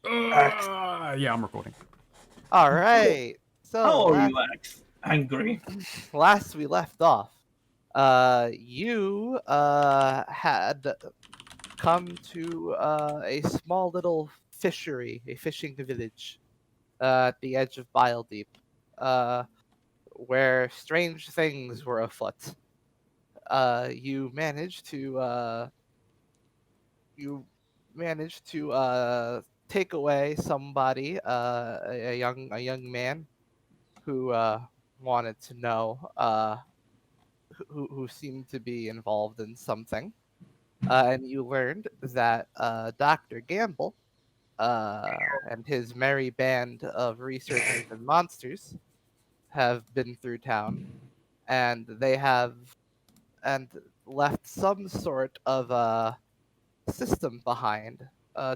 Yeah, I'm recording. All right. How So are you, Axe? Angry. last we left off, you had come to a small little fishery, a fishing village, at the edge of Bile Deep, where strange things were afoot. You managed to take away somebody, a young man who wanted to know who seemed to be involved in something, and you learned that Dr. Gamble and his merry band of researchers and monsters have been through town, and they have and left some sort of system behind.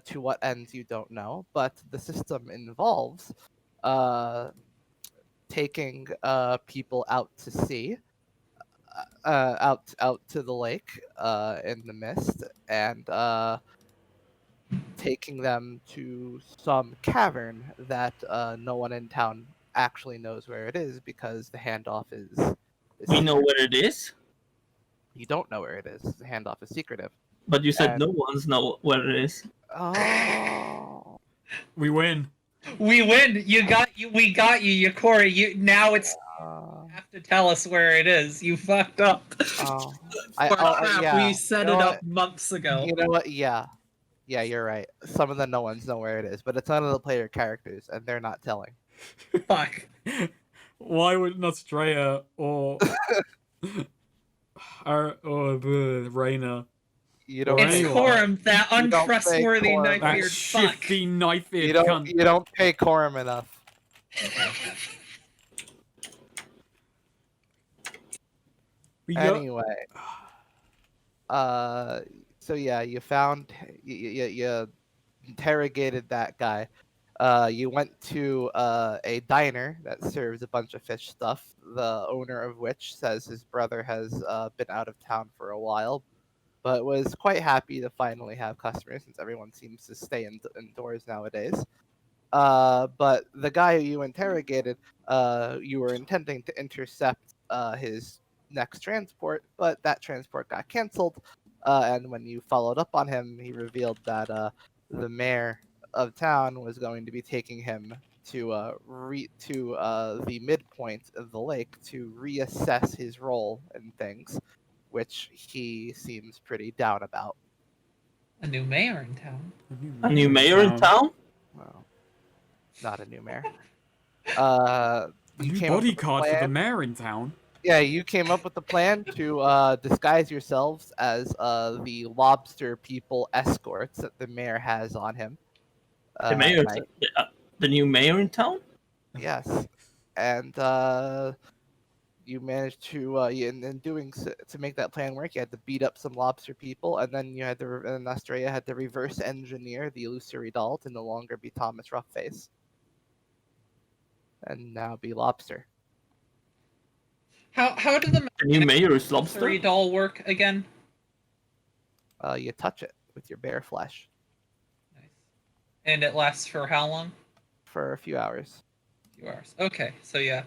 To what ends you don't know, but the system involves uh, taking people out to sea, out to the lake in the mist, and taking them to some cavern that no one in town actually knows where it is because the handoff is We know secret. where it is, You don't know where it is. The handoff is secretive. but you said And no one's know where it is. oh, We win. We win. We got you, Corey. Now it's uh, you have to tell us where it is. You fucked up. oh, Crap, yeah. we set You know it what? up months ago. You know what? Yeah, you're right. Some of the no ones know where it is, but it's none of the player characters, and they're not telling. Fuck. Why would not Straya or Raina You Or don't. It's Pay, anyone. Corum, that You don't say untrustworthy Corum. that knife-beard fuck. shifty knife-eared you don't. cunt? You don't pay Corum enough. We got- Anyway, so yeah, you interrogated that guy. You went to a diner that serves a bunch of fish stuff. The owner of which says his brother has been out of town for a while, but was quite happy to finally have customers since everyone seems to stay indoors nowadays. But the guy you interrogated, you were intending to intercept his next transport, but that transport got canceled. And when you followed up on him, he revealed that the mayor of town was going to be taking him to the midpoint of the lake to reassess his role in things, which he seems pretty down about. A new mayor in town. A new mayor in town? Well, not a new mayor. A You new came up with a bodyguard for the plan. mayor in town. Yeah, you came up with the plan to disguise yourselves as the lobster people escorts that the mayor has on him. The mayor, Night. the new mayor in town? Yes, and you managed to, in doing so, to make that plan work, you had to beat up some lobster people, and then and Australia had to reverse engineer the illusory doll to no longer be Thomas Roughface, and now be lobster. How did the The new mayor is mystery lobster? doll work again? You touch it with your bare flesh Nice. And it lasts for how long? for a few hours. A few hours. Okay, so yeah.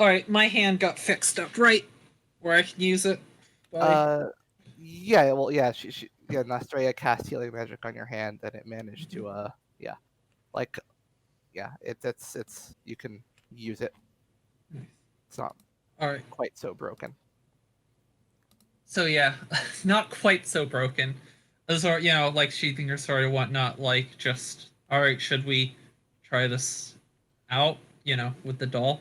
Alright, my hand got fixed up right where I can use it. Yeah, well, yeah, Australia cast healing magic on your hand, and it managed to, like, it's you can use it. Nice. It's not Alright, quite so broken. so yeah, not quite so broken. Those are, like sheathing your sword and whatnot, like just, alright, should we try this out, with the doll?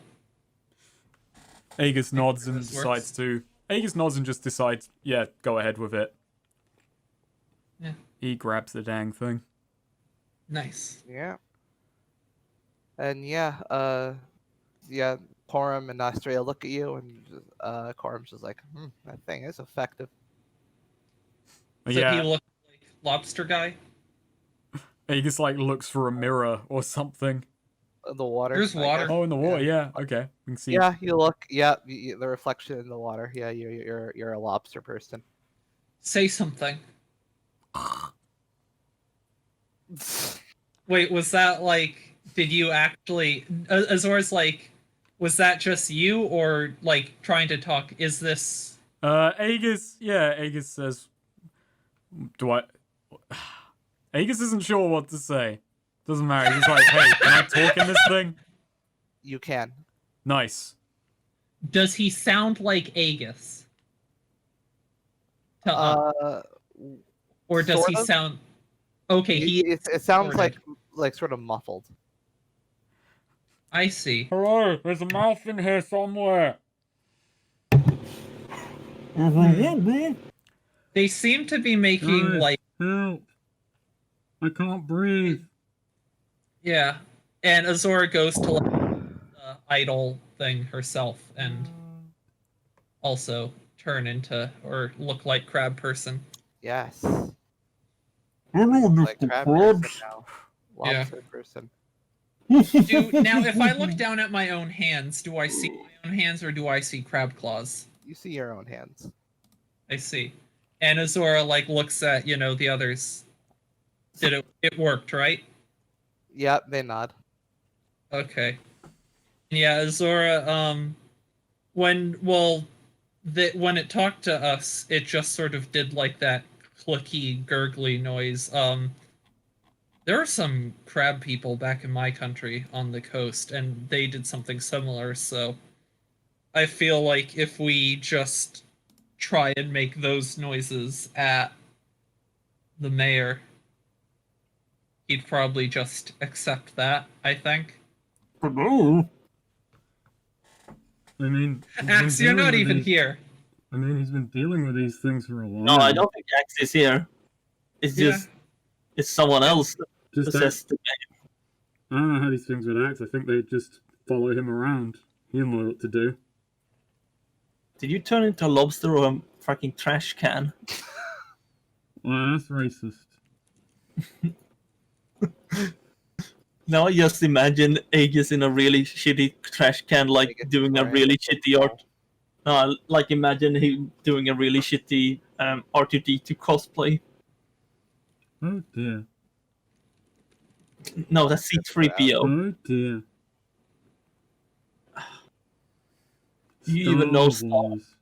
Aegis nods and this decides works. to. Aegis nods and just decides, yeah, go ahead with it. Yeah. He grabs the dang thing. Nice. Yeah. And Corum and Australia look at you, and Corum's just like, that thing is effective. So Yeah, he looked like lobster guy? Aegis like looks for a mirror or something. The water. There's I water. guess. Oh, in the water, yeah. Okay, we can see. Yeah, you look. Yeah, the reflection in the water. Yeah, you're a lobster person. Say something. Wait, was that like? Did you actually? Azor's like, was that just you or like trying to talk? Is this? Aegis says, do I... Aegis isn't sure what to say. Doesn't matter, he's just like, hey, can I talk in this thing? You can. Nice. Does he sound like Aegis? To us? Or does sort he of. sound? Okay, It sounds sorted. like sort of muffled. I see. Hello, there's a mouth in here somewhere. They seem to be making Guys, like help. I can't breathe. yeah, and Azora goes to like the idol thing herself and also turn into or look like crab person. Yes. Hello, Like Mr. crab Krabs. person now. Yeah. Lobster person. Now if I look down at my own hands, do I see my own hands or do I see crab claws? You see your own hands. I see. And Azora like looks at, the others. It worked, right? Yep, they nod. Okay. Yeah, Azora, when it talked to us, it just sort of did like that clicky, gurgly noise. There are some crab people back in my country on the coast, and they did something similar, so I feel like if we just try and make those noises at the mayor, he'd probably just accept that, I think. Hello. I mean, Axe, you're not even here. I mean, he's been dealing with these things for a while. No, I don't think Axe is here. It's Yeah. just it's someone else Just possessed. I don't know how these things would act. I think they just follow him around. He'll know what to do. Did you turn into a lobster or a fucking trash can? Well, that's racist. Now I just imagine Aegis in a really shitty trash can, like Aegis doing a wearing really a shitty art. No, like imagine him doing a really shitty R2D2 cosplay. Oh dear. No, that's C3PO. Oh dear. Do you even know Star Wars.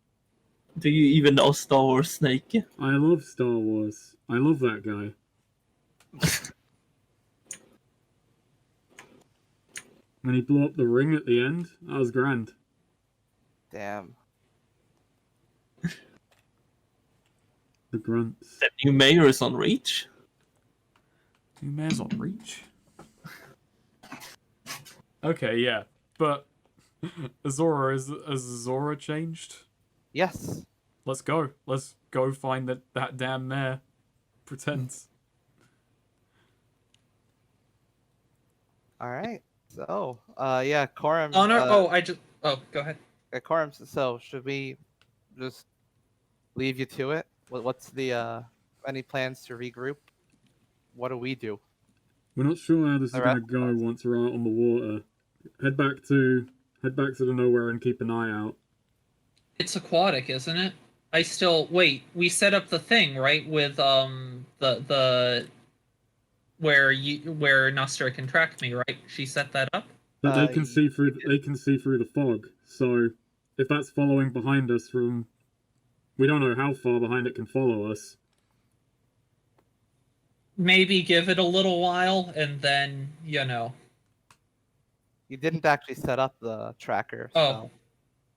Do you even know Star Wars, Snake? I love Star Wars. I love that guy. When he blew up the ring at the end, that was grand. Damn. The grunts. That new mayor is on Reach. New mayor's on Reach? Okay, yeah. But Azora, has Azora changed? Yes. Let's go. Let's go find that damn mayor. Pretends. All right. So, yeah, Corum. Honor. Go ahead. Corum. So, should we just leave you to it? What's the any plans to regroup? What do we do? We're not sure how this is The gonna rest go of us. once we're out on the water. Head back to the nowhere and keep an eye out. It's aquatic, isn't it? I still wait. We set up the thing right with the where Nostra can track me, right? She set that up. But they can see through the fog. So if that's following behind us from, we don't know how far behind it can follow us. Maybe give it a little while, and then You didn't actually set up the tracker. So Oh.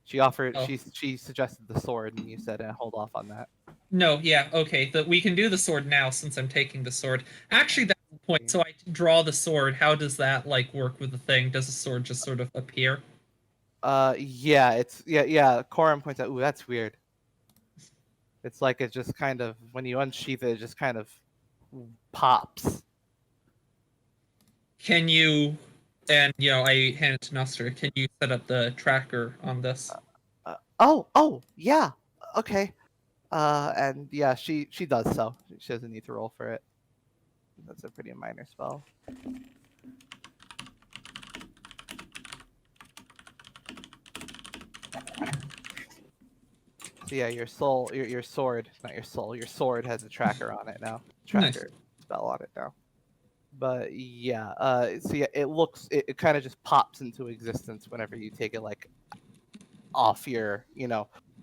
she offered. Oh. She suggested the sword, and you said, "Hold off on that." No, yeah, okay. We can do the sword now since I'm taking the sword. Actually, that's the point. So I draw the sword. How does that like work with the thing? Does the sword just sort of appear? Yeah. It's yeah. Corum points out. Ooh, that's weird. It's like it just kind of when you unsheath it, it just kind of pops. Can you? And I hand it to Nostra. Can you set up the tracker on this? Oh, yeah. Okay. And yeah, she does so. She doesn't need to roll for it. That's a pretty minor spell. So yeah, your sword, not your soul, your sword has a tracker on it now. Tracker spell on it now. But yeah, so yeah, it kind of just pops into existence whenever you take it like off your,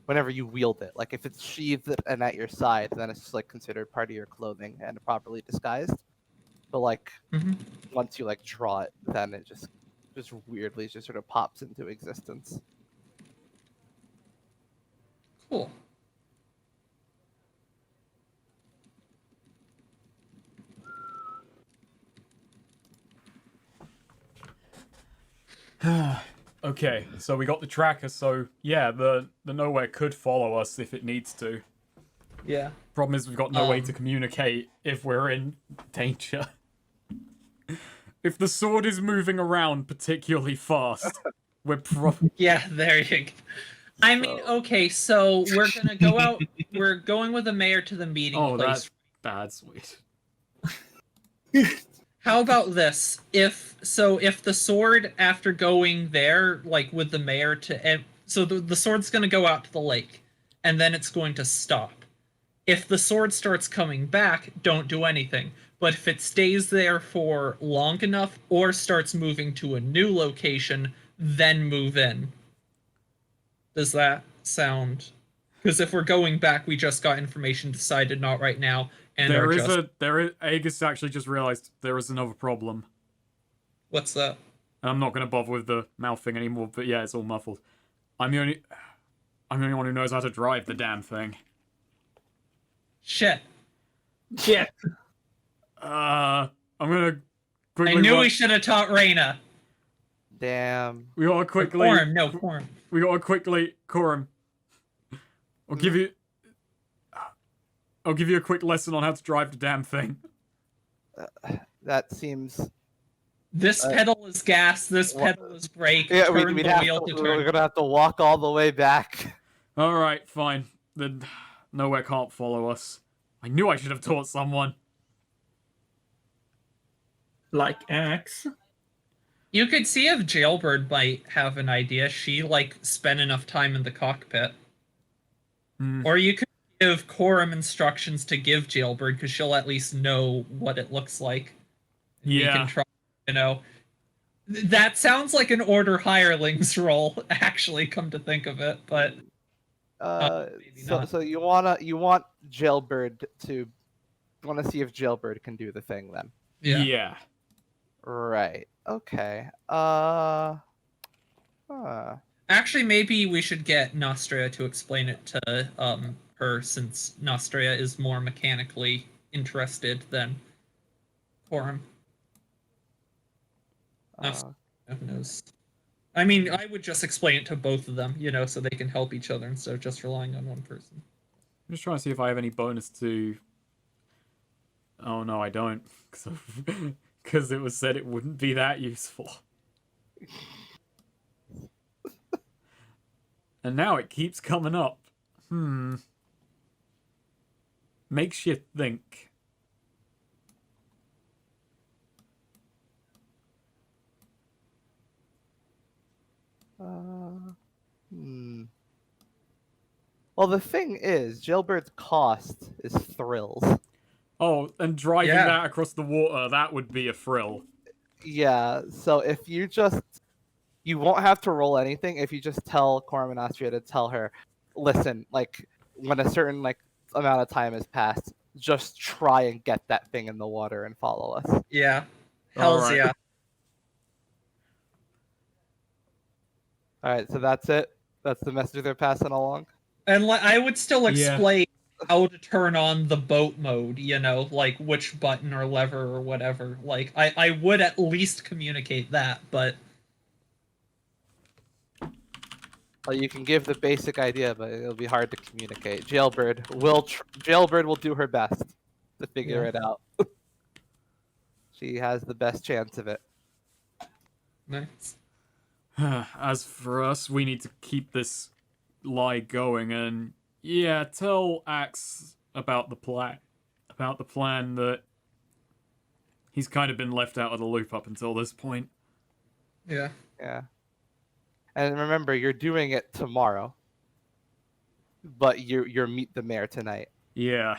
whenever you wield it. Like if it's sheathed and at your side, then it's just like considered part of your clothing and properly disguised. But like Hmm. once you like draw it, then it just weirdly just sort of pops into existence. Cool. Okay, so we got the tracker, so yeah, the nowhere could follow us if it needs to. Yeah. Problem is we've got no way to Um. communicate if we're in danger. If the sword is moving around particularly fast, we're probably... Yeah, there you go. I mean, okay, so we're gonna go out. We're going with the mayor to the meeting Oh, place. that's sweet. How about this? If the sword, after going there, like with the mayor so the sword's gonna go out to the lake, and then it's going to stop. If the sword starts coming back, don't do anything. But if it stays there for long enough or starts moving to a new location, then move in. Does that sound? Because if we're going back, we just got information, decided not right now, and Aegis actually just realized there is another problem. What's that? And I'm not going to bother with the mouth thing anymore, but yeah, it's all muffled. I'm the only one who knows how to drive the damn thing. Shit. Shit. I'm gonna quickly... I knew we should have taught Reyna. Damn. We gotta quickly... Quorum, no, Quorum. We gotta quickly... Quorum. I'll give you a quick lesson on how to drive the damn thing. That seems... This pedal is gas, this pedal is brake, Yeah, turn we'd the have wheel to, to we're turn. gonna have to walk all the way back. Alright, fine. Then nowhere can't follow us. I knew I should have taught someone. Like Axe. You could see if Jailbird might have an idea. She, like, spent enough time in the cockpit. Or you could give Quorum instructions to give Jailbird, because she'll at least know what it looks like. Yeah. We can try, That sounds like an Order Hirelings role, actually, come to think of it, but... maybe not. So you want Jailbird to... You want to see if Jailbird can do the thing, then? Yeah. Right. Okay. Actually, maybe we should get Nostria to explain it to her, since Nostria is more mechanically interested than Quorum. Who knows? I mean, I would just explain it to both of them, so they can help each other instead of just relying on one person. I'm just trying to see if I have any bonus to... Oh no, I don't. Because it was said it wouldn't be that useful. And now it keeps coming up. Makes you think. Well, the thing is, Jailbird's cost is thrills. Oh, and driving that across the water, that would be a thrill. Yeah, so if you just... You won't have to roll anything if you just tell Quorum and Astria to tell her, listen, like, when a certain, like, amount of time has passed, just try and get that thing in the water and follow us. Yeah. Hells Alright. yeah. Alright, so that's it? That's the message they're passing along? And I would still explain how to turn on the boat mode, like which button or lever or whatever. Like, I would at least communicate that, but... Well, you can give the basic idea, but it'll be hard to communicate. Jailbird will do her best to figure it out. She has the best chance of it. Nice. As for us, we need to keep this lie going, and tell Axe about the plan. About the plan that he's kind of been left out of the loop up until this point. Yeah. Yeah. And remember, you're doing it tomorrow, but you're meet the mayor tonight. Yeah.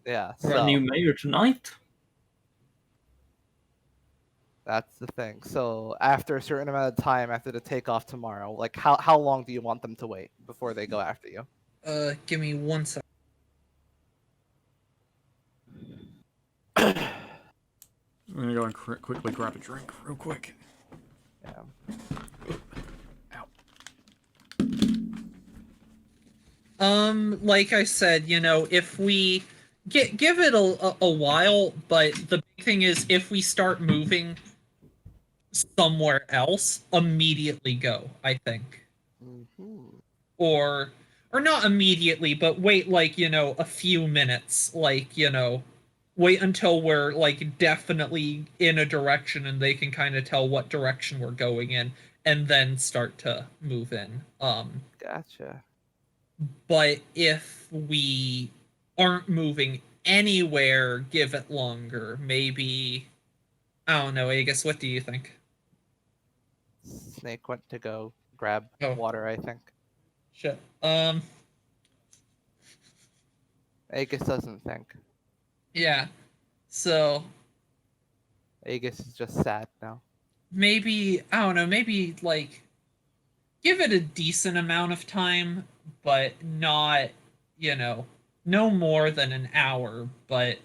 Yeah. For a new mayor tonight. That's the thing. So after a certain amount of time after the takeoff tomorrow, like how long do you want them to wait before they go after you? Give me 1 second. I'm gonna go and quickly grab a drink real quick. Yeah. Ow. Like I said, if we give it a while, but the big thing is if we start moving somewhere else, immediately go, I think. Hmm. Or not immediately, but wait like, a few minutes, like, wait until we're like definitely in a direction and they can kind of tell what direction we're going in and then start to move in. Gotcha. But if we aren't moving anywhere, give it longer. Maybe, I don't know, Aegis, what do you think? Snake went to go grab Oh. water, I think. Shit. Aegis doesn't think. Yeah. So Aegis is just sad now. maybe, I don't know, maybe like give it a decent amount of time, but not, no more than an hour, but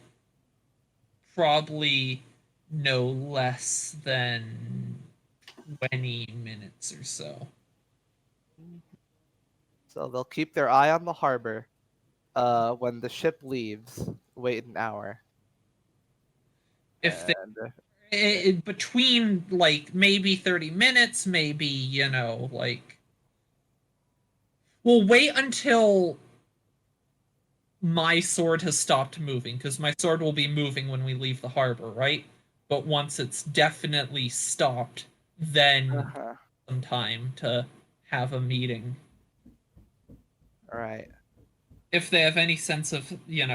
probably no less than 20 minutes or so. So they'll keep their eye on the harbor. When the ship leaves, wait an hour. If they And between like maybe 30 minutes, maybe, like we'll wait until my sword has stopped moving, because my sword will be moving when we leave the harbor, right? But once it's definitely stopped, then some time to have a meeting. All right. If they have any sense of, I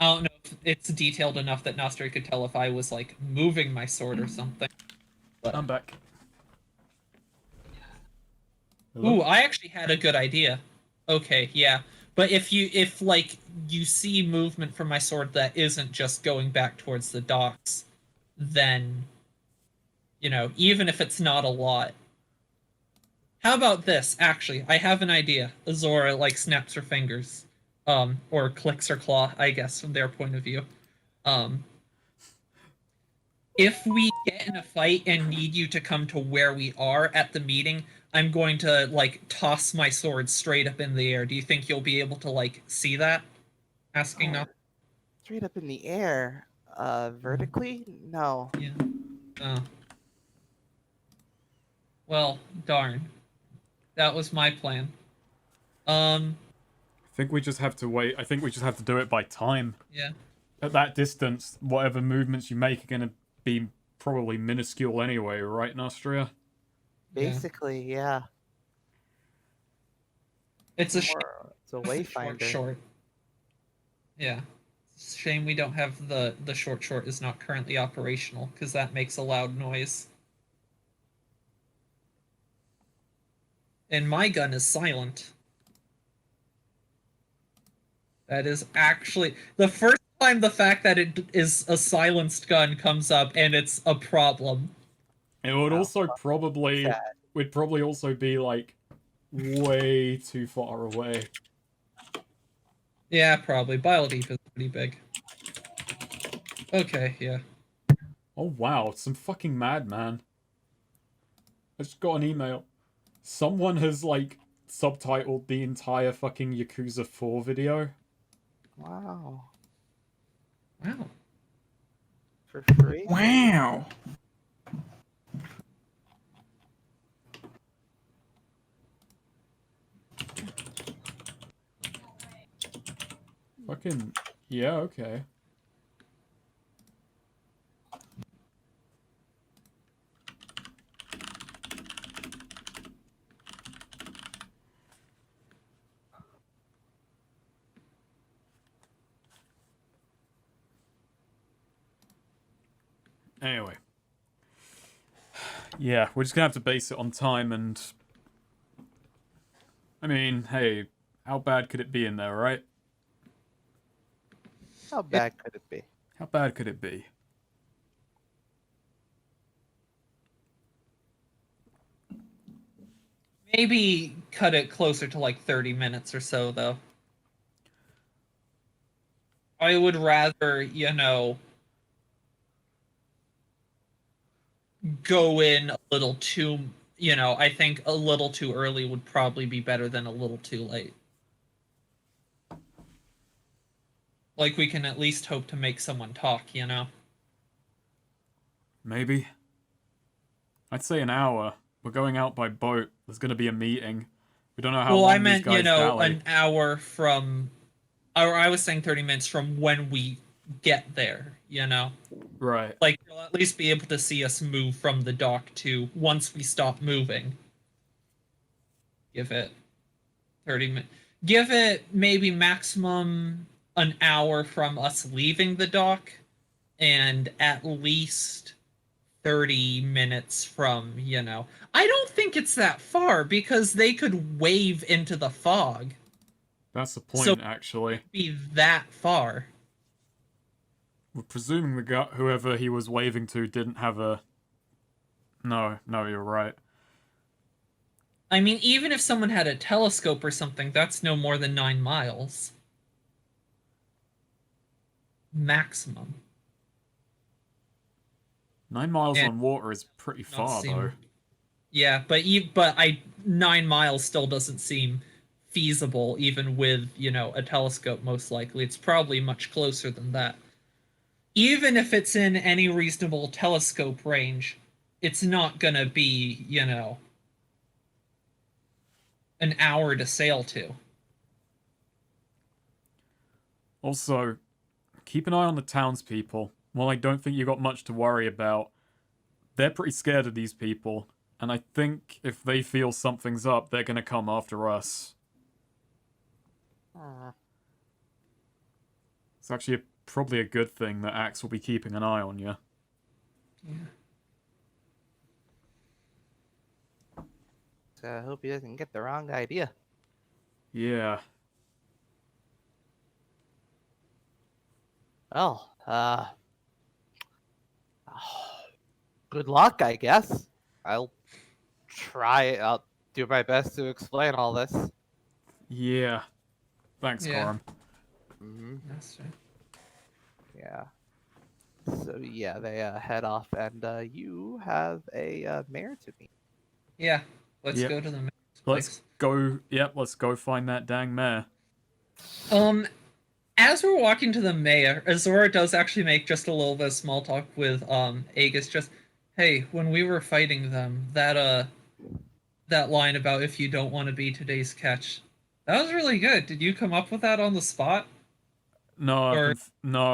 don't know if it's detailed enough that Nostri could tell if I was like moving my sword or something. But I'm back. ooh, Hello? I actually had a good idea. Okay, yeah. But if like you see movement from my sword that isn't just going back towards the docks, then even if it's not a lot. How about this? Actually, I have an idea. Azora like snaps her fingers, or clicks her claw, I guess, from their point of view. Um, if we get in a fight and need you to come to where we are at the meeting, I'm going to like toss my sword straight up in the air. Do you think you'll be able to like see that? Asking Oh, straight up in the air. Vertically? No. Yeah. Oh. Well, darn. That was my plan. I think we just have to wait. I think we just have to do it by time. Yeah. At that distance, whatever movements you make are going to be probably minuscule anyway, right, Nostria? Basically, yeah. It's a shame It's a with the wayfinder. short. Yeah. It's a shame we don't have the short is not currently operational, because that makes a loud noise. And my gun is silent. That is actually the first time the fact that it is a silenced gun comes up, and it's a problem. It would Wow. also probably... Sad. Would probably also be, like, way too far away. Yeah, probably. Bile-Deep is pretty big. Okay, yeah. Oh, wow. Some fucking madman. I just got an email. Someone has, like, subtitled the entire fucking Yakuza 4 video. Wow. Wow. For free? Wow. Fucking... Yeah, okay. Anyway. Yeah, we're just gonna have to base it on time and... I mean, hey, how bad could it be in there, right? How bad could it be? How bad could it be? Maybe cut it closer to like 30 minutes or so, though. I would rather, go in a little too, I think a little too early would probably be better than a little too late. Like, we can at least hope to make someone talk. Maybe. I'd say an hour. We're going out by boat. There's going to be a meeting. We don't know how Well, long I meant, these guys dally. an hour from, or I was saying 30 minutes from when we get there, Right. Like, you'll at least be able to see us move from the dock to once we stop moving. Give it 30 minutes. Give it maybe maximum an hour from us leaving the dock and at least 30 minutes from, I don't think it's that far because they could wave into the fog. That's the point, So- actually. Be that far. We're presuming the guy, whoever he was waving to didn't have a... No, you're right. I mean, even if someone had a telescope or something, that's no more than 9 miles. Maximum. 9 miles And on water is pretty not far, seem- though. Yeah, but 9 miles still doesn't seem feasible, even with, a telescope, most likely. It's probably much closer than that. Even if it's in any reasonable telescope range, it's not gonna be, an hour to sail to. Also, keep an eye on the townspeople. While I don't think you got much to worry about, they're pretty scared of these people, and I think if they feel something's up, they're gonna come after us. It's actually probably a good thing that Axe will be keeping an eye on you. Yeah. So I hope he doesn't get the wrong idea. Yeah. Well, good luck, I guess. I'll do my best to explain all this. Yeah. Thanks, Yeah. Coram. Mm-hmm. That's right. Yeah. So yeah, they head off, and you have a mare to meet. Yeah, let's Yep. go to the mayor's Let's place. go... Yep, let's go find that dang mare. As we're walking to the mayor, Azora does actually make just a little bit of small talk with Aegis. Just, hey, when we were fighting them, that line about if you don't want to be today's catch, that was really good. Did you come up with that on the spot? No, Or I was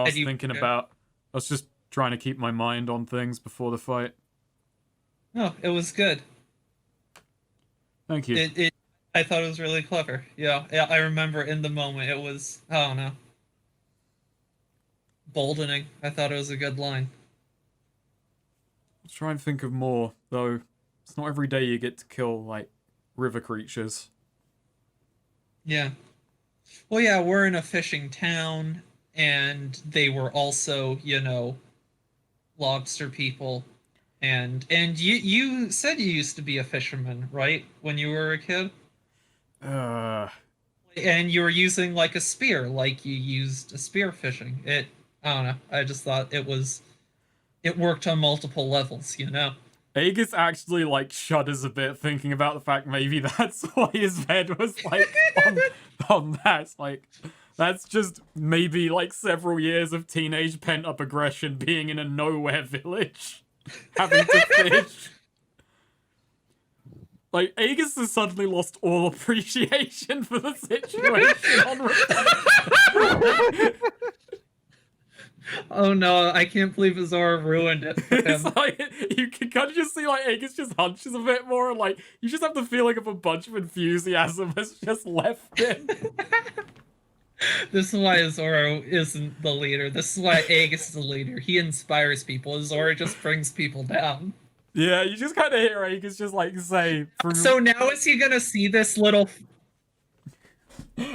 had you- thinking about... I was just trying to keep my mind on things before the fight. No, it was good. Thank you. I thought it was really clever. Yeah, I remember in the moment it was, I don't know, boldening. I thought it was a good line. Let's try and think of more, though. It's not every day you get to kill, like, river creatures. Yeah. Well, yeah, we're in a fishing town, and they were also, lobster people. And you said you used to be a fisherman, right? When you were a kid? And you were using, like, a spear, like you used a spear fishing. I don't know. I just thought it worked on multiple levels, Aegis actually, like, shudders a bit thinking about the fact maybe that's why his head was, like, on that. It's like, that's just maybe, like, several years of teenage pent-up aggression being in a nowhere village. Having to fish. Like, Aegis has suddenly lost all appreciation for the situation on Oh no, I can't believe Azora ruined it for him. It's like, you can kind of just see, like, Aegis just hunches a bit more, and, like, you just have the feeling of a bunch of enthusiasm has just left him. This is why Azora isn't the leader. This is why Aegis is the leader. He inspires people. Azora just brings people down. Yeah, you just kind of hear Aegis just, like, say... So now is he gonna see this little...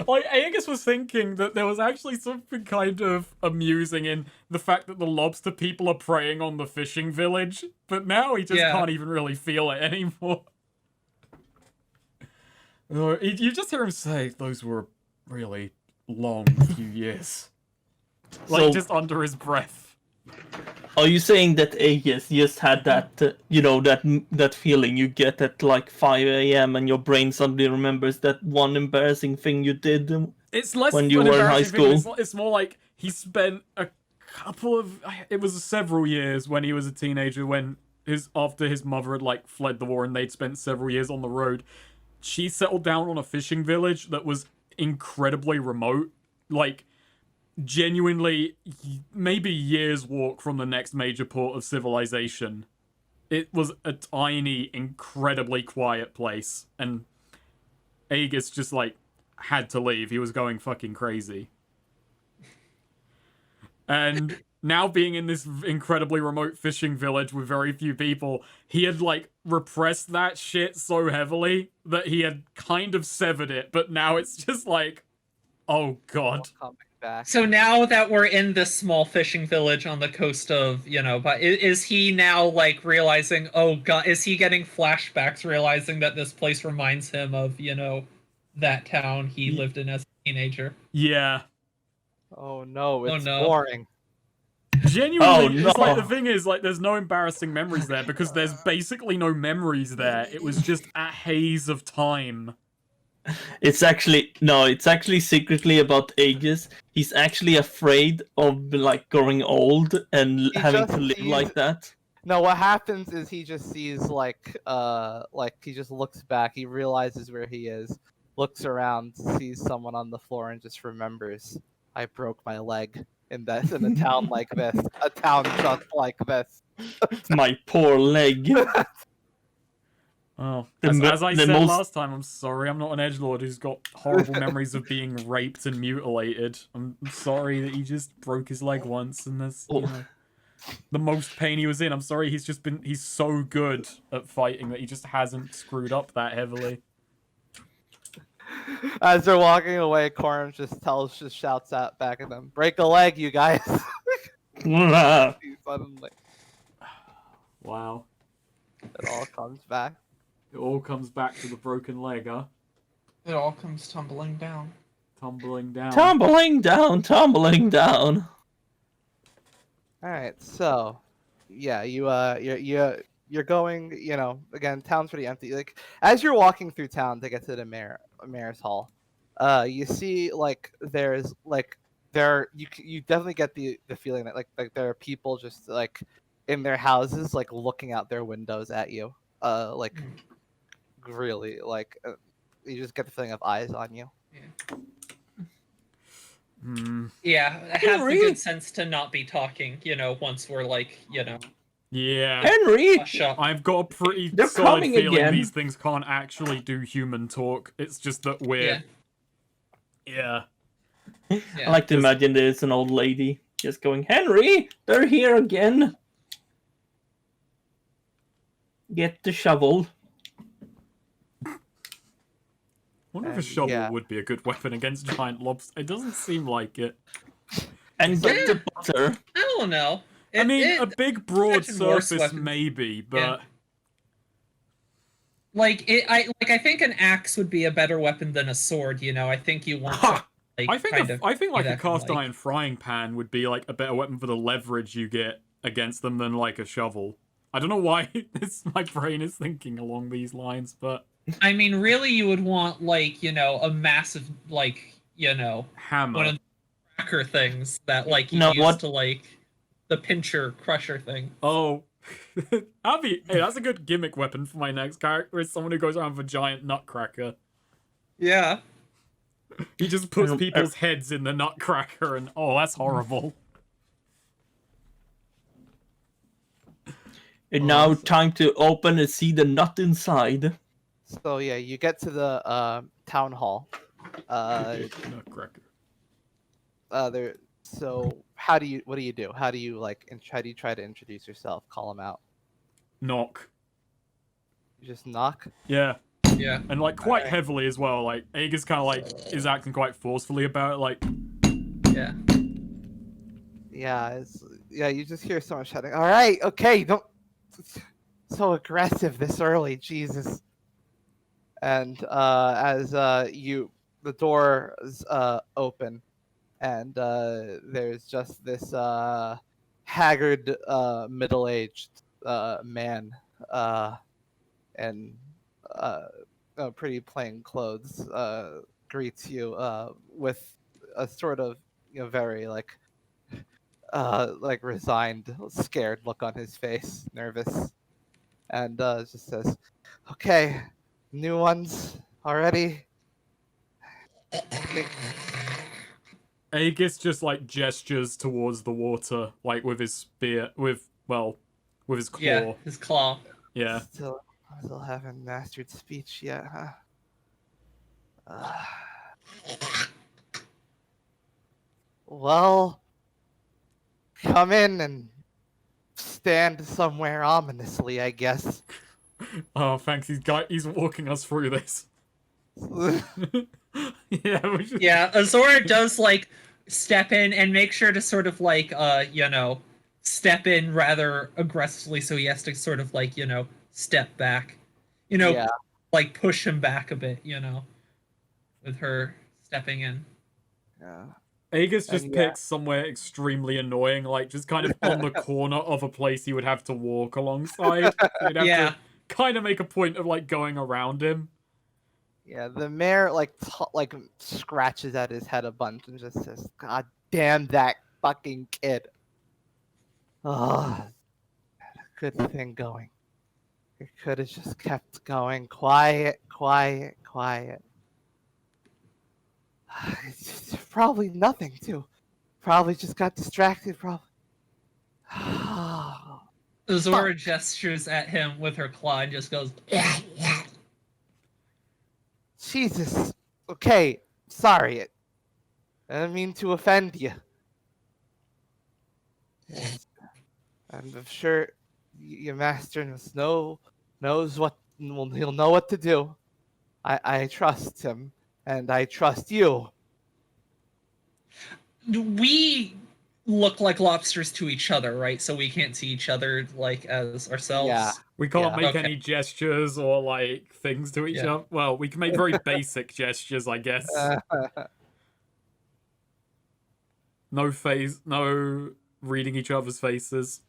Like, Aegis was thinking that there was actually something kind of amusing in the fact that the lobster people are preying on the fishing village, but now he just Yeah. can't even really feel it anymore. You just hear him say, "Those were really long few years." Like So- just under his breath. Are you saying that Aegis just had that, that feeling you get at like 5 a.m. and your brain suddenly remembers that one embarrassing thing you did? It's less When you an were in high embarrassing thing. school? It's more like he spent a couple of. It was several years when he was a teenager. When after his mother had like fled the war and they'd spent several years on the road, she settled down on a fishing village that was incredibly remote. Like genuinely, maybe years walk from the next major port of civilization. It was a tiny, incredibly quiet place, and Aegis just like had to leave. He was going fucking crazy. And now being in this incredibly remote fishing village with very few people, he had like repressed that shit so heavily that he had kind of severed it, but now it's just like, oh god. Coming back. So now that we're in this small fishing village on the coast of, but is he now like realizing, oh god, is he getting flashbacks realizing that this place reminds him of, that town he lived in as a teenager? Yeah. Oh no, it's no. boring. Genuinely, Oh, it's like no. the thing is, like, there's no embarrassing memories there because there's basically no memories there. It was just a haze of time. It's actually secretly about Aegis. He's actually afraid of like growing old and having to live like that. No, what happens is he just sees like he just looks back, he realizes where he is, looks around, sees someone on the floor, and just remembers, I broke my leg in a town like this, a town just like this. My poor leg. Oh, The as I the said most- last time, I'm sorry, I'm not an edgelord who's got horrible memories of being raped and mutilated. I'm sorry that he just broke his leg once, and that's the most pain he was in. I'm sorry, he's so good at fighting that he just hasn't screwed up that heavily. As they're walking away, Corum just shouts out back at them, "Break a leg, you guys!" Suddenly, Wow. it all comes back. It all comes back to the broken leg, huh? It all comes tumbling down. Tumbling down. Tumbling down, tumbling down. All right, so yeah, you're going. Again, town's pretty empty. Like as you're walking through town to get to the mayor's hall, you see like there's like you definitely get the feeling that like there are people just like in their houses like looking out their windows at you. Really like you just get the feeling of eyes on you. Yeah, it has the good sense to not be talking, once we're like, Yeah. Henry! hush up. I've got a pretty They're solid coming feeling again. these things can't actually do human talk. It's just that we're... Yeah. Yeah. I like to imagine there's an old lady just going, Henry, they're here again. Get the shovel. I wonder if a And, shovel yeah. would be a good weapon against giant lobsters. It doesn't seem like it. And get Yeah. the butter. I don't know. I mean, a big broad imagine worse surface weapons. maybe, but... I think an axe would be a better weapon than a sword. I think you want to, like, I think kind a, of I think like a that kind of, cast iron frying pan would be like a better weapon for the leverage you get against them than like a shovel. I don't know why my brain is thinking along these lines, but I mean, really, you would want like a massive hammer. one of the cracker things that like you No, use what- to like the pincher crusher thing. Oh, hey, that's a good gimmick weapon for my next character. Is someone who goes around with a giant nutcracker. Yeah. He just puts Um, people's heads in the nutcracker, and oh, that's horrible. And now time to open and see the nut inside. So yeah, you get to the town hall. Nutcracker. There. So what do you do? How do you try to introduce yourself? Call them out. Knock. You just knock. Yeah. Yeah. And like quite Alright. heavily as well. Like Aegis kind of like is acting quite forcefully about it. Like Yeah. Yeah, you just hear someone shouting, "All right, okay, don't so aggressive this early, Jesus." And as the door is open, and there's just this haggard, middle-aged man, in pretty plain clothes, greets you with a sort of very like resigned, scared look on his face, nervous, and just says, "Okay, new ones already." I think Aegis just like gestures towards the water, like with his spear, with his claw. Yeah, his claw. Yeah. still haven't mastered speech yet, huh? Well, come in and stand somewhere ominously, I guess. Oh, thanks. He's walking us through this. Yeah. We should... Yeah, Azora does like step in and make sure to sort of like step in rather aggressively, so he has to sort of like step back, Yeah. like push him back a bit, with her stepping in. Yeah. Aegis just And picks somewhere extremely annoying, like just kind of on the corner of a place he would have to walk alongside. So you'd have Yeah. to kind of make a point of like going around him. Yeah, the mayor like scratches at his head a bunch and just says, "God damn that fucking kid." Oh, good thing going. It could have just kept going. Quiet, quiet, quiet. It's probably nothing too. Probably just got distracted. Probably. Azora gestures at him with her claw and just goes, yeah. Jesus. Okay, sorry. I didn't mean to offend you. I'm sure your master knows what he'll know what to do. I trust him, and I trust you. We look like lobsters to each other, right? So we can't see each other like as ourselves. Yeah. We can't Yeah. make Okay. any gestures or like things to each Yeah. other. Well, we can make very basic gestures, I guess. No reading each other's faces.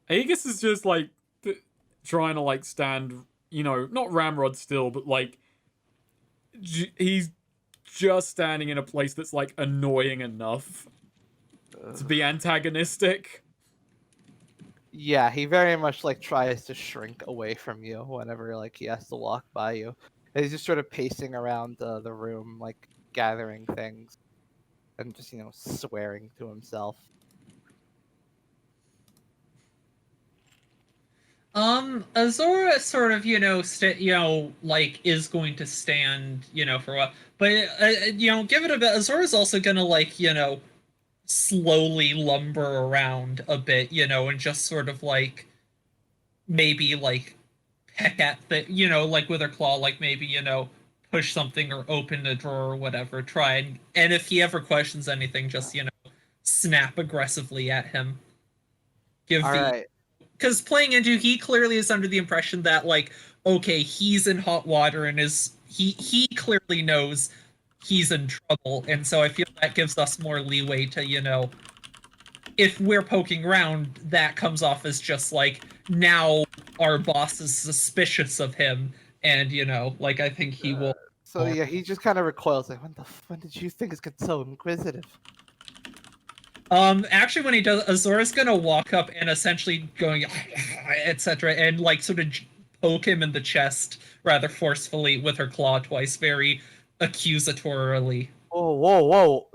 Aegis is just like trying to like stand, not ramrod still, but like he's just standing in a place that's like annoying enough to be antagonistic. Yeah, he very much like tries to shrink away from you whenever like he has to walk by you. And he's just sort of pacing around the room, like gathering things, and just swearing to himself. Azora sort of, like is going to stand, for a while. But, give it a bit. Azora's also gonna like, slowly lumber around a bit, and just sort of like maybe like peck at the, like with her claw, like maybe, push something or open a drawer or whatever. Try and if he ever questions anything, just, snap aggressively at him. Give All the right. because playing into, he clearly is under the impression that like, okay, he's in hot water and he clearly knows he's in trouble, and so I feel that gives us more leeway to, if we're poking around, that comes off as just like now our boss is suspicious of him, and like I think he will. So yeah, he just kind of recoils, like, when did you think it's get so inquisitive? Actually, when he does, Azora's gonna walk up and essentially going, etc., and like sort of poke him in the chest rather forcefully with her claw twice, very accusatorily. Whoa, whoa, whoa.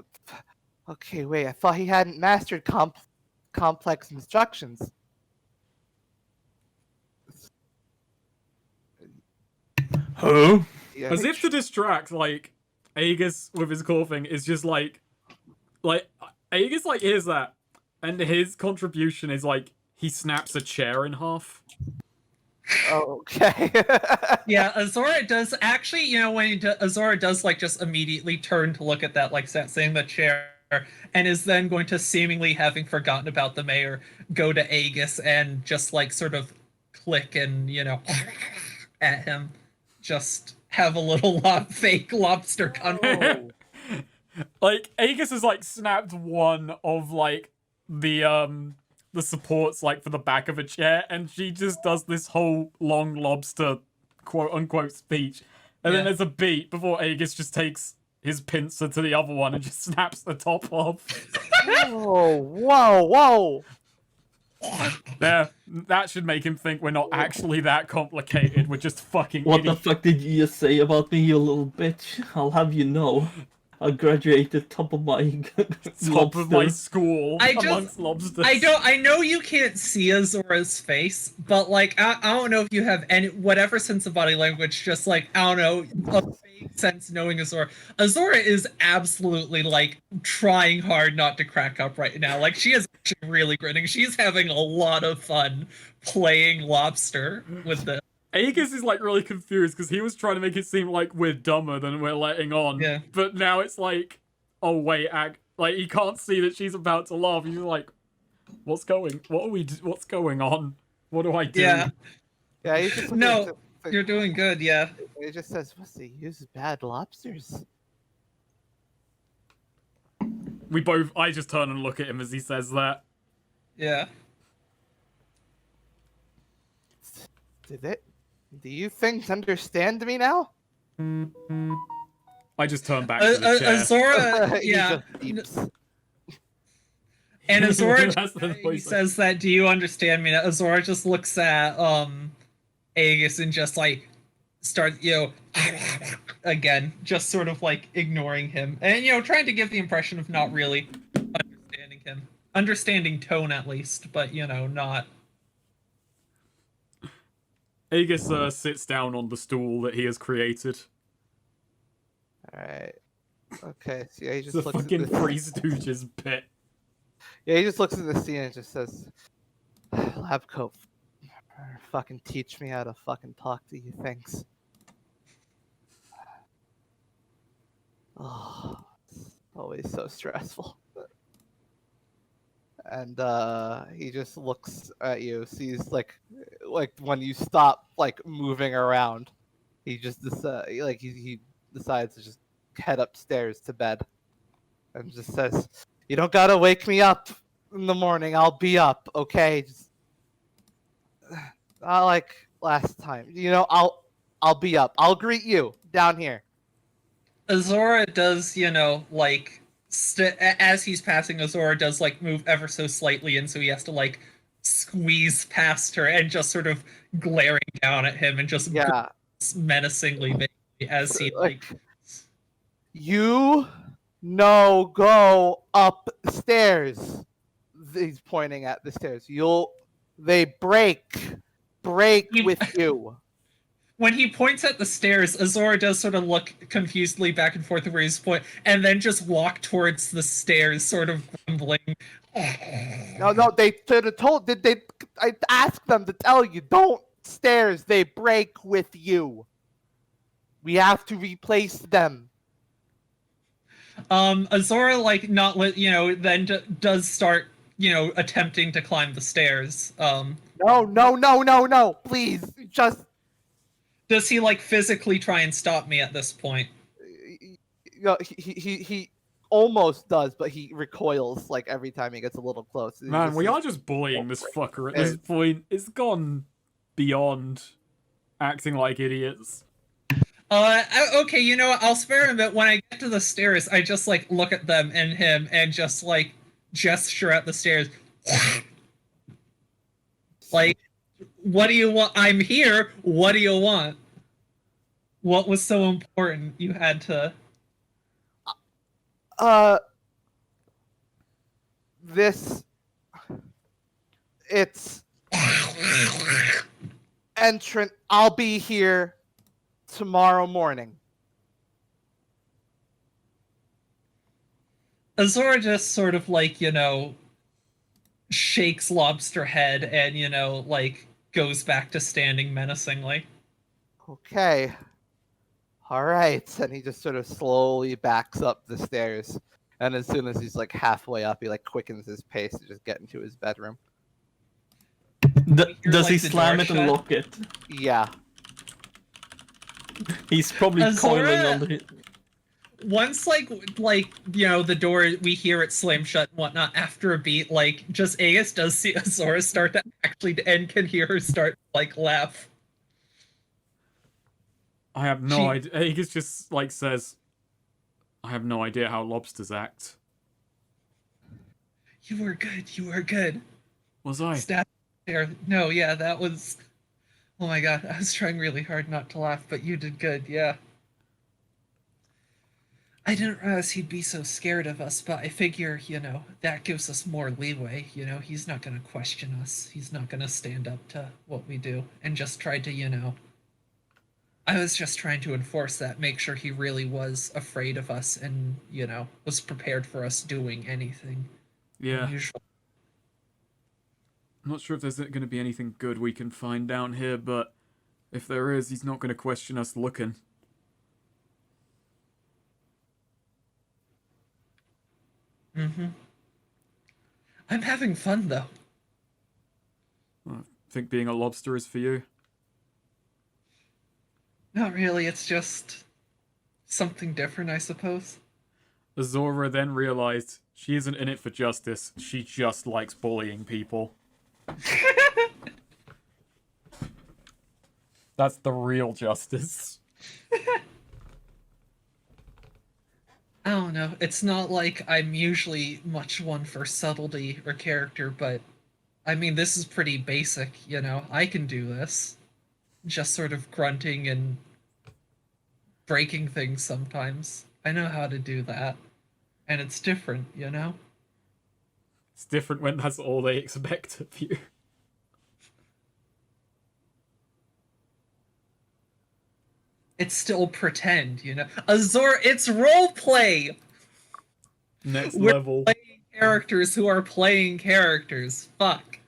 Okay, wait, I thought he hadn't mastered complex instructions. Huh? Yeah, As if to distract, like, Aegis with his coughing is just like Aegis like hears that, and his contribution is like he snaps a chair in half. Okay. Yeah, Azora does actually, when Azora does like just immediately turn to look at that, like saying the chair, and is then going to, seemingly having forgotten about the mayor, go to Aegis and just like sort of click and at him, just have a little fake lobster gun. Like Aegis has like snapped one of like the supports like for the back of a chair, and she just does this whole long lobster quote unquote speech, and then Yeah. there's a beat before Aegis just takes his pincer to the other one and just snaps the top off. Whoa, whoa, whoa! There, that should make him think we're not actually that complicated. We're just fucking What the idiots. fuck did you just say about me, you little bitch? I'll have you know. I graduated top of my Top of my lobster. school I just- amongst lobsters. I know you can't see Azora's face, but like I don't know if you have any whatever sense of body language, just like I don't know, a vague sense knowing Azora. Azora is absolutely like trying hard not to crack up right now. Like she is actually really grinning. She's having a lot of fun playing lobster with the Aegis is like really confused because he was trying to make it seem like we're dumber than we're letting on. Yeah. But now it's like, oh wait, like he can't see that she's about to laugh. He's like, what's going on? What do I do? Yeah. Yeah, he's just No, you're doing good, yeah. He just says, "What's he use bad lobsters?" I just turn and look at him as he says that. Yeah. Do you things understand me now? I just turn back to the chair. Azora, He yeah. just beeps. And Azora That's the he voice. says that, do you understand me? Now Azora just looks at Aegis and just like starts, again, just sort of like ignoring him. And trying to give the impression of not really understanding him. Understanding tone at least, but not. Aegis sits down on the stool that he has created. All right. Okay. So yeah, he It's just a looks fucking at this. Three Stooges bit. Yeah, he just looks at the scene and just says, "Lab coat, fucking teach me how to fucking talk to you things." Oh, it's always so stressful. And he just looks at you, sees like when you stop like moving around, he just he decides to just head upstairs to bed, and just says, "You don't gotta wake me up in the morning. I'll be up, okay? Just, not like last time. I'll be up. I'll greet you down here." Azora does, like as he's passing, Azora does like move ever so slightly, and so he has to like squeeze past her and just sort of glaring down at him and just Yeah, menacingly vaguely as he like you go upstairs. He's pointing at the stairs. They break with you. when he points at the stairs, Azora does sort of look confusedly back and forth where he's pointing, and then just walk towards the stairs, sort of grumbling. No, they should have told. I asked them to tell you, don't stairs. They break with you. We have to replace them. Azora like not let then does start attempting to climb the stairs. No. Please, just. Does he like physically try and stop me at this point? He almost does, but he recoils like every time he gets a little close. He Man, just we says, are just bullying this fucker at this point. It's gone beyond acting like idiots. Okay, you know what? I'll spare him, but when I get to the stairs, I just like look at them and him and just like gesture at the stairs. Like, what do you want? I'm here. What do you want? What was so important you had to? It's entrant. I'll be here tomorrow morning. Azora just sort of like, shakes Lobster Head and, like goes back to standing menacingly. Okay. All right. And he just sort of slowly backs up the stairs. And as soon as he's like halfway up, he like quickens his pace to just get into his bedroom. Does like, he the slam door it and shut? lock it? Yeah. He's probably coiling Azora- under his... Once the door, we hear it slam shut and whatnot. After a beat, just Aegis does see Azora start to actually, and can hear her start laugh. I have no She- idea. Aegis just says, I have no idea how lobsters act. You were good. You were good. Was I? Stab there. No, yeah, that was. Oh my god, I was trying really hard not to laugh, but you did good. Yeah. I didn't realize he'd be so scared of us, but I figure, that gives us more leeway. He's not going to question us. He's not going to stand up to what we do and just try to, I was just trying to enforce that, make sure he really was afraid of us and, was prepared for us doing anything. Yeah. Unusual. I'm not sure if there's going to be anything good we can find down here, but if there is, he's not going to question us looking. Mm-hmm. I'm having fun, though. I think being a lobster is for you. Not really, it's just something different, I suppose. Azora then realized she isn't in it for justice. She just likes bullying people. That's the real justice. I don't know. It's not like I'm usually much one for subtlety or character, but I mean, this is pretty basic, I can do this. Just sort of grunting and breaking things sometimes. I know how to do that. And it's different, It's different when that's all they expect of you. It's still pretend, Azor, it's roleplay! Next We're level. playing characters who are playing characters. Fuck.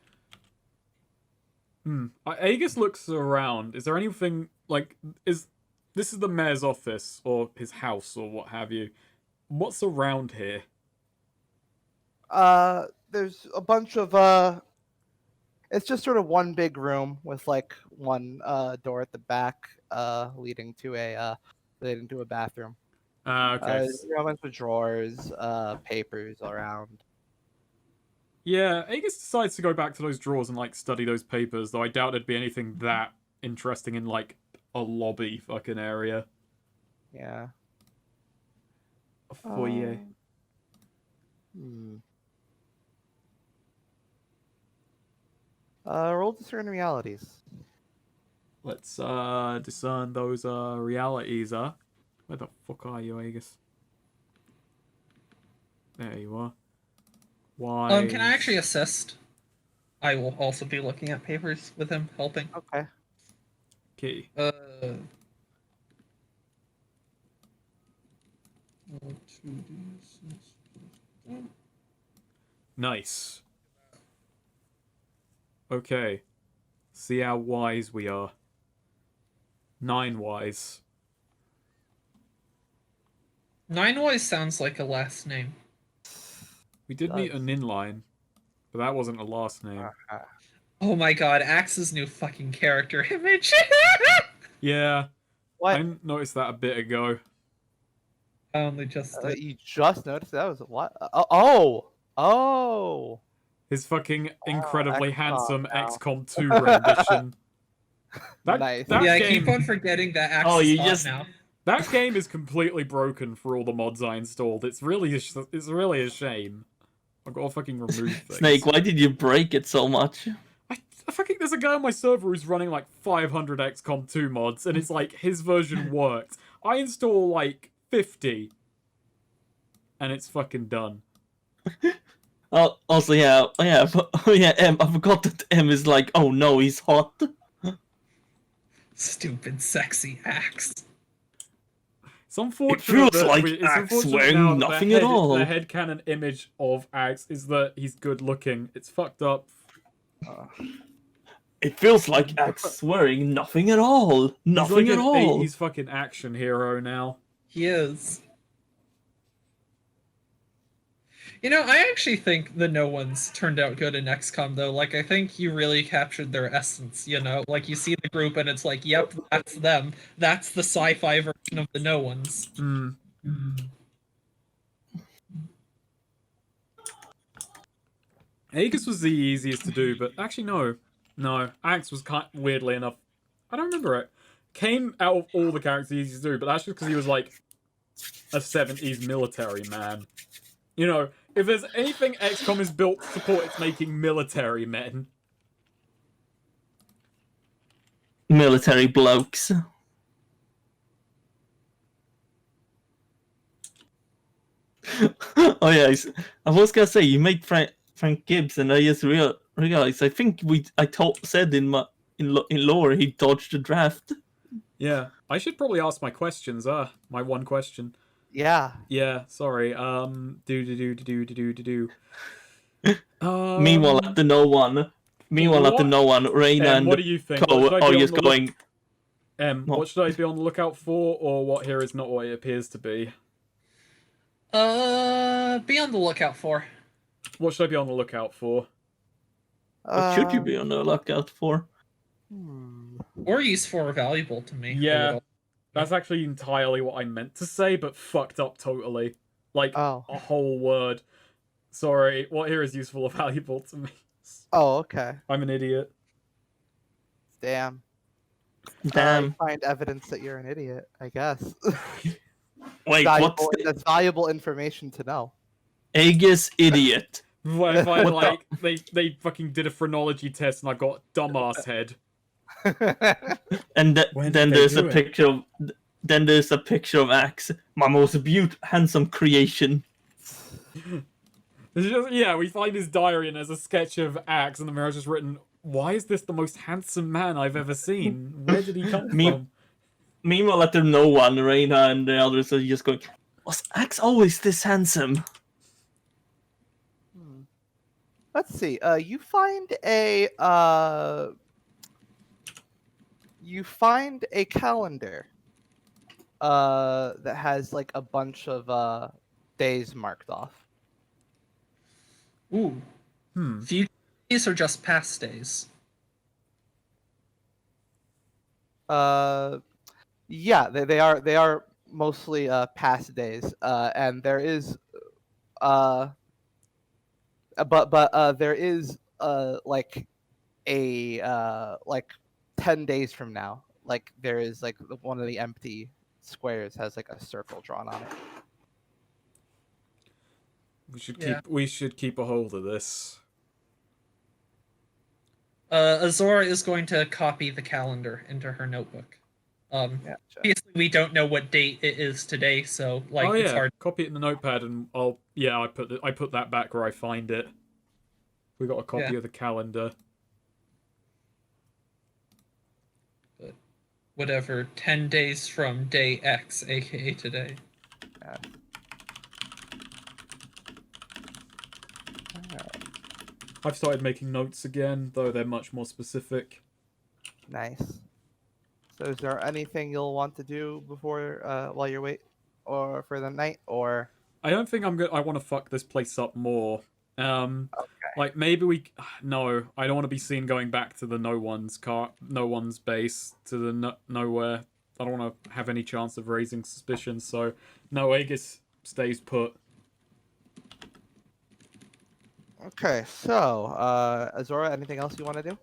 Aegis looks around. Is there anything, this is the mayor's office, or his house, or what have you. What's around here? There's a bunch of it's just sort of one big room with one door at the back leading to a bathroom. Okay. There's a bunch of drawers, papers around. Yeah, Aegis decides to go back to those drawers and study those papers, though I doubt it'd be anything that interesting in a lobby fucking area. Yeah. A foyer. Roll discern realities. Let's discern those realities. Where the fuck are you, Aegis? There you are. Why? Can I actually assist? I will also be looking at papers with him, helping. Okay. Key. Nice. Okay. See how wise we are. 9 wise. 9 Wise sounds like a last name. We did meet an inline, but that wasn't a last name. Oh my god, Axe's new fucking character image. Yeah, What? I noticed that a bit ago. I only just did. You just noticed that was what? Oh. His fucking incredibly XCOM handsome now. XCOM 2 rendition. Nice. That Yeah, I game, keep on forgetting that Axe Oh, is you hot just- now. that game is completely broken for all the mods I installed. It's really a shame. I've got to fucking remove things. Snake, why did you break it so much? I fucking there's a guy on my server who's running 500 XCOM 2 mods, and it's his version worked. I install 50, and it's fucking done. Also, yeah, I forgot that M is oh no, he's hot. Stupid sexy Axe. It's unfortunate feels that like it's Axe unfortunate wearing now that nothing the at all. The headcanon image of Axe is that he's good looking. It's fucked up. It feels like Axe wearing nothing at all. Nothing He's at all. He's fucking action hero now. He is. You know, I actually think the no ones turned out good in XCOM though. Like, I think you really captured their essence. You know, like you see the group and it's like, yep, that's them. That's the sci-fi version of the no ones. Hmm. Aegis was the easiest to do, but actually no. Axe was weirdly enough. I don't remember it. Came out of all the characters easiest to do, but that's just because he was like a 70s military man. You know, if there's anything XCOM is built to support, it's making military men. Military blokes. Oh yeah, I was gonna say you made Frank Gibbs, and I just realized I think said in lore he dodged the draft. Yeah, I should probably ask my questions. My one question. Yeah. Yeah, sorry. Do. Meanwhile, at the no one, Reina Em, and what do you think? Co What should I are be on just the going. what should I be on the lookout for, or what here is not what it appears to be? Be on the lookout for. What should I be on the lookout for? What should you be on the lookout for? Or useful or valuable to me. Yeah, that's actually entirely what I meant to say, but fucked up totally. Like, Oh. a whole word. Sorry, what here is useful or valuable to me? Oh, okay. I'm an idiot. Damn. Damn. I find evidence that you're an idiot, I guess. Wait, That's valuable information to know. Aegis idiot. What if I, like, they fucking did a phrenology test and I got dumbass head? And then there's a do it? picture of. Then there's a picture of Axe, my most handsome creation. Yeah, we find his diary and there's a sketch of Axe, and the mirror's just written, "Why is this the most handsome man I've ever seen? Where did he come from?" Meanwhile, at the no one, Reina and the others are just going, "Was Axe always this handsome?" Let's see. You find a calendar that has like a bunch of days marked off. Ooh. Future days or just past days? Yeah, they are mostly past days. And there is there is like a like 10 days from now. Like there is like one of the empty squares has like a circle drawn on it. We should keep a hold of this. Azora is going to copy the calendar into her notebook. Yeah, Obviously, we don't know what date it is today, so like it's hard. Copy it in the notepad, and I put that back where I find it. We got a copy of the calendar. But whatever, 10 days from day X, aka today. Yeah. I've started making notes again, though they're much more specific. Nice. So, is there anything you'll want to do before, while you're or for the night, or? I don't think I want to fuck this place up more. Like maybe no, I don't want to be seen going back to the no one's base to the nowhere. I don't want to have any chance of raising suspicion. So no, Aegis stays put. Okay, so Azora, anything else you want to do?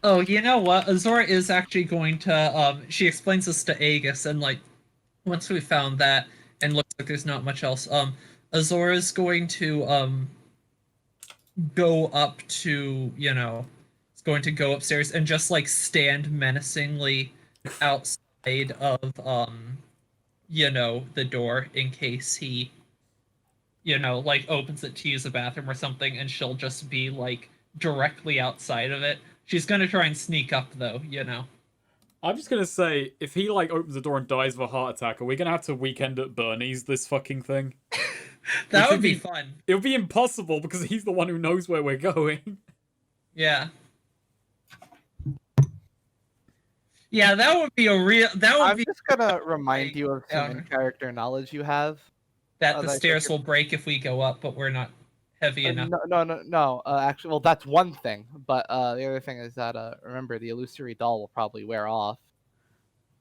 Oh, you know what? Azora is actually going to she explains this to Aegis, and like once we found that and looks like there's not much else, Azora's going to go up to, it's going to go upstairs and just like stand menacingly outside of the door in case he like opens it to use a bathroom or something, and she'll just be like directly outside of it. She's gonna try and sneak up though, I'm just gonna say, if he like opens the door and dies of a heart attack, are we gonna have to weekend at Bernie's this fucking thing? That would be fun. It would be impossible because he's the one who knows where we're going. Yeah. Yeah, that would be a real. That would I'm be. just gonna remind you of some in-character knowledge you have. that Oh, the that's stairs okay. will break if we go up, but we're not heavy enough. No. Actually, well, that's one thing. But the other thing is that remember the illusory doll will probably wear off.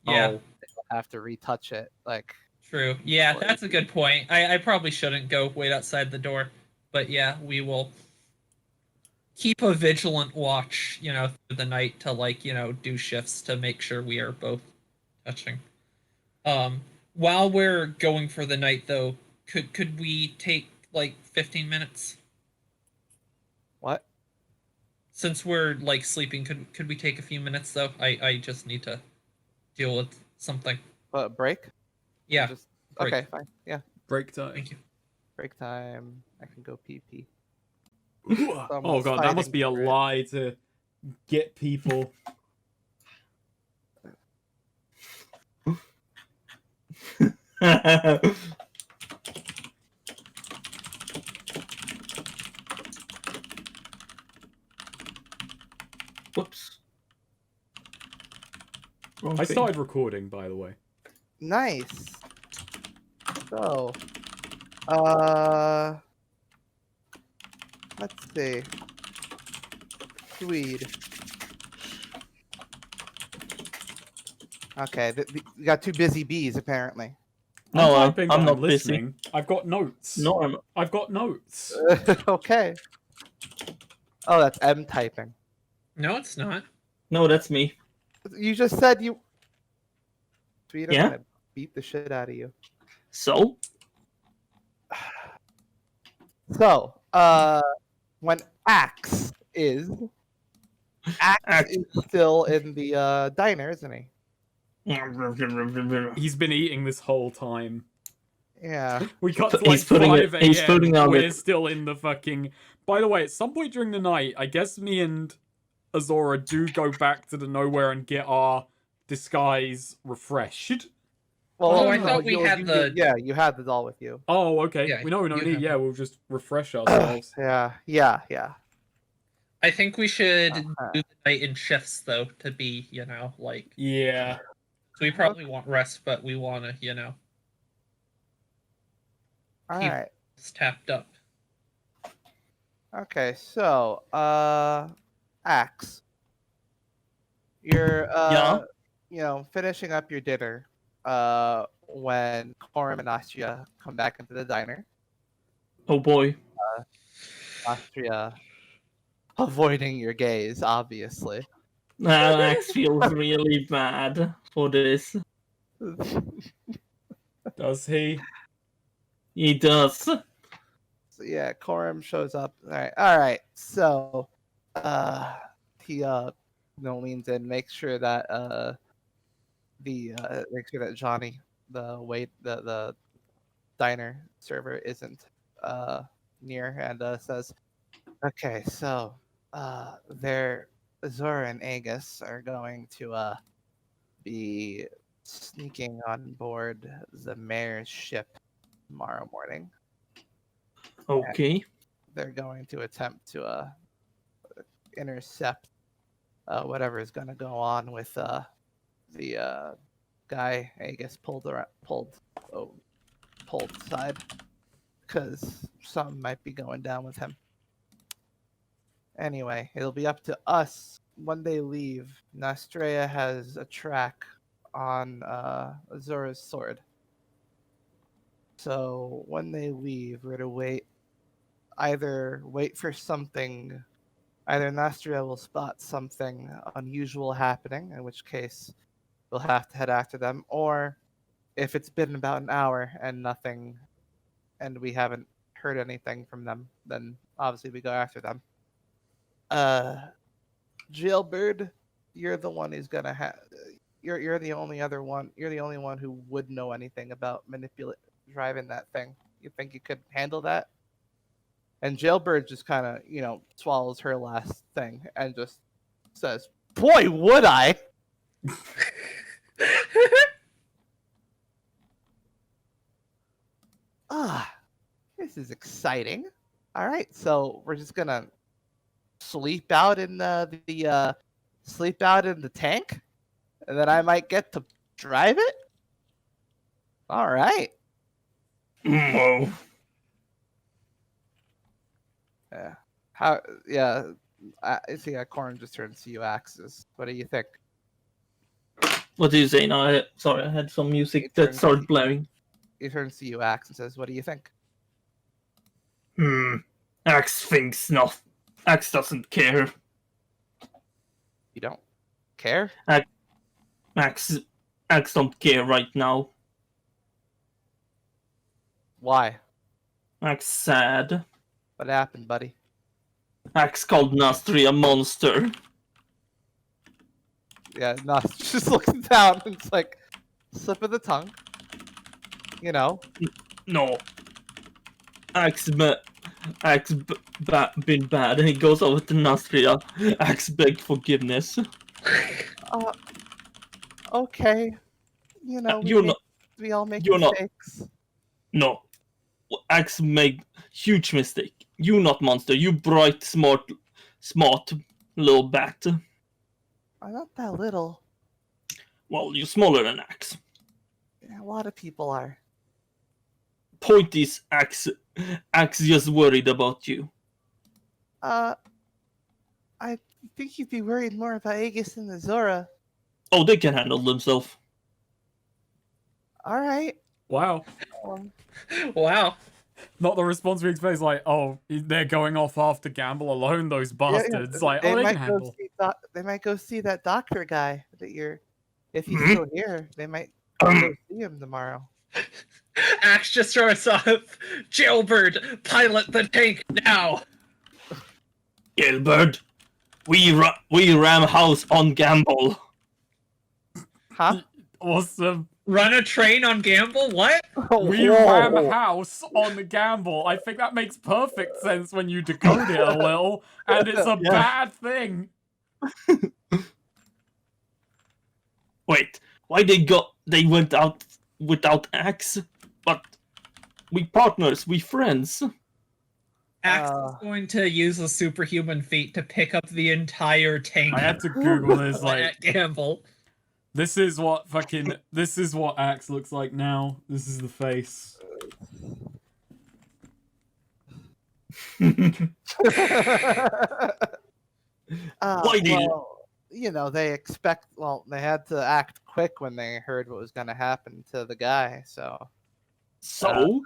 Yeah, Oh, We'll have to retouch it. Like, true. Yeah, well, that's a good point. I probably shouldn't go wait outside the door, but yeah, we will keep a vigilant watch, through the night to do shifts to make sure we are both touching. Um, while we're going for the night though, could we take like 15 minutes? what? Since we're like sleeping, could we take a few minutes though? I just need to deal with something. Break? Yeah. Just break. okay. Fine. Yeah. break time. Thank you. Break time. I can go pee pee. Oh Someone's god, that must fighting be a for it. lie to get people. Whoops. Wrong I thing. started recording, by the way. Nice. So, uh, let's see. Swede. Okay, we got two busy bees apparently. No, I'm typing, I'm but not I'm busy. listening. I've got notes. No, I'm. I've got notes. Okay. Oh, that's M typing. No, it's not. No, that's me. You just said you. Swede, I'm Yeah? gonna beat the shit out of you. So? So, when Axe is still in the diner, isn't he? He's been eating this whole time. Yeah. We got to like He's putting 5 it- a.m. he's putting out We're it. still in the fucking. By the way, at some point during the night, I guess me and Azora do go back to the nowhere and get our disguise refreshed. Well, Oh, no, I no, thought we had the- Yeah, you had the doll with you. Oh, okay. Yeah, we know you need. have Yeah, it. we'll just refresh ourselves. Yeah. I think we should Uh-huh. do the night in shifts though to be, like. Yeah. So we probably want rest, but we want to, All keep right. us tapped up. Okay, so Axe, you're Yeah? finishing up your dinner when Corum and Austria come back into the diner. Oh boy. Austria avoiding your gaze, obviously. Alex feels really bad for this. Does he? He does. So yeah, Corum shows up. All right. So, he leans in, makes sure that Johnny, the diner server, isn't near, and says, "Okay, so Zora and Agus are going to be sneaking on board the mayor's ship tomorrow morning. Okay. They're going to attempt to intercept whatever is going to go on with the guy Agus pulled aside, because something might be going down with him. Anyway, it'll be up to us when they leave. Nastrea has a track on Zora's sword. So when they leave, we're to wait for something. Either Nastria will spot something unusual happening, in which case we'll have to head after them, or if it's been about an hour and nothing, and we haven't heard anything from them, then obviously we go after them. Jailbird, you're the one who's gonna have. You're the only other one. You're the only one who would know anything about driving that thing. You think you could handle that? And Jailbird just kind of, swallows her last thing and just says, "Boy, would I!" This is exciting. All right, so we're just gonna sleep out in sleep out in the tank, and then I might get to drive it. All right. Whoa. Yeah. How? Yeah. I see. Corn just turns to you, Axis. What do you think? What do you say now? Sorry, I had some music that started blaring. He turns to you, Axe, and says, "What do you think?" Axe thinks not. Axe doesn't care. You don't care? Axe don't care right now. Why? Axe sad. What happened, buddy? Axe called Nastri a monster. Yeah, no, just looks down and it's like, slip of the tongue. You know. No. Axe been bad, and he goes over to Nastria. Axe begged forgiveness. Okay. You know, we all make you're not- mistakes. No. Axe made huge mistake. You not monster. You bright, smart little bat. I'm not that little. Well, you're smaller than Axe. Yeah, a lot of people are. Point is, Axe just worried about you. I think you'd be worried more about Aegis and Azora. Oh, they can handle themselves. All right. Wow. Wow. Not the response we expect. It's like, oh, they're going off after Gamble alone, those bastards. Like, oh, they can handle. They might go see that doctor guy that you're. If he's Mhm. still here, they might go see him tomorrow. Axe just throws off. Jailbird, pilot the tank now. Gilbert, we ram house on Gamble. Huh? Awesome. Run a train on Gamble? What? We ram house on the Gamble. I think that makes perfect sense when you decode it a little, and it's a Yeah. bad thing. Wait, why they went out without Axe? But we partners, we friends. Axe is going to use a superhuman feat to pick up the entire tank. I had to Google this. Like, at Gamble. this is what Axe looks like now. This is the face. Why did- well, you know, they had to act quick when they heard what was going to happen to the guy. So, So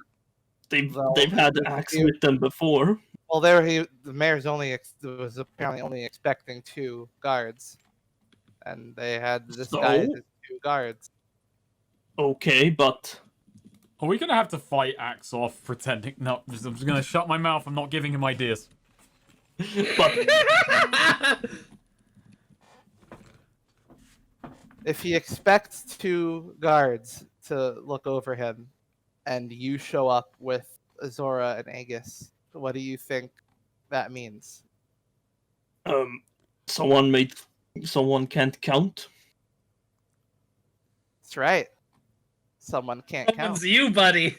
they've had Axe you- with them before. well, the mayor's was apparently only expecting 2 guards, and they had this guy as So? his 2 guards. Okay, but Are we gonna have to fight Axe off pretending? No, I'm just gonna shut my mouth. I'm not giving him ideas. If he expects 2 guards to look over him, and you show up with Azora and Aegis, what do you think that means? someone can't count. That's right. Someone can't count. Someone's you, buddy.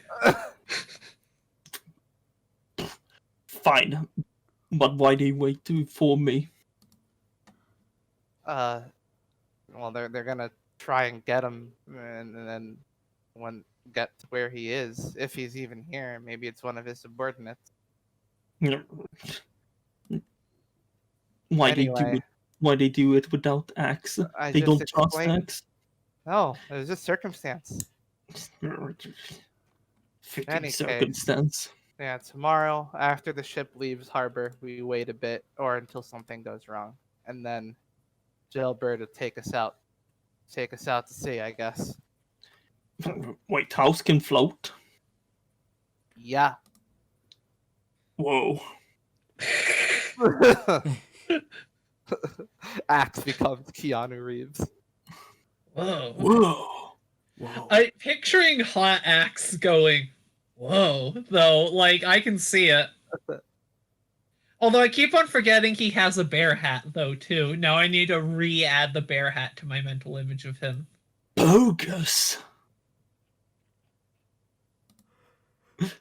Fine, but why they wait for me? Well, they're gonna try and get him, and then get to where he is, if he's even here. Maybe it's one of his subordinates. Why they do Anyway. it? Why they do it without Axe? I They just don't trust explained- Axe. No, it was just circumstance. Freaking Any case. circumstance. Yeah, tomorrow after the ship leaves harbor, we wait a bit, or until something goes wrong, and then Jailbird will take us out to sea, I guess. Wait, house can float? Yeah. Whoa. Axe becomes Keanu Reeves. Whoa. Whoa. Whoa. I picturing Hot Axe going, whoa, though, like, I can see it. Although I keep on forgetting he has a bear hat, though, too. Now I need to re-add the bear hat to my mental image of him. Bogus.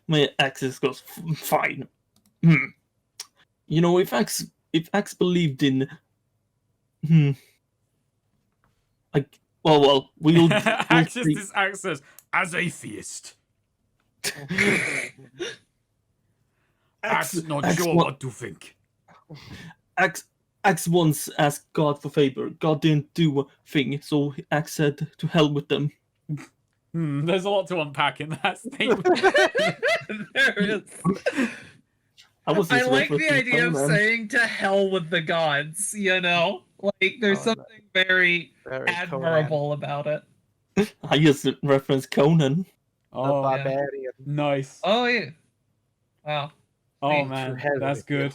My Axis goes fine. You know, if Axe believed in, like, well, we'll Axe see. is Axe says, as atheist. Axe not Axe sure wa- what to think. Axe once asked God for favor. God didn't do a thing, so Axe said, "To hell with them." There's a lot to unpack in that statement. There is. I was I just like the referencing idea of Conan. saying "to hell with the gods." You know, like there's Oh, something very Very admirable about it. I just referenced Conan. Conan, the Oh, barbarian. nice. Oh yeah. Wow. Oh Sweet. man, hell that's with you. good.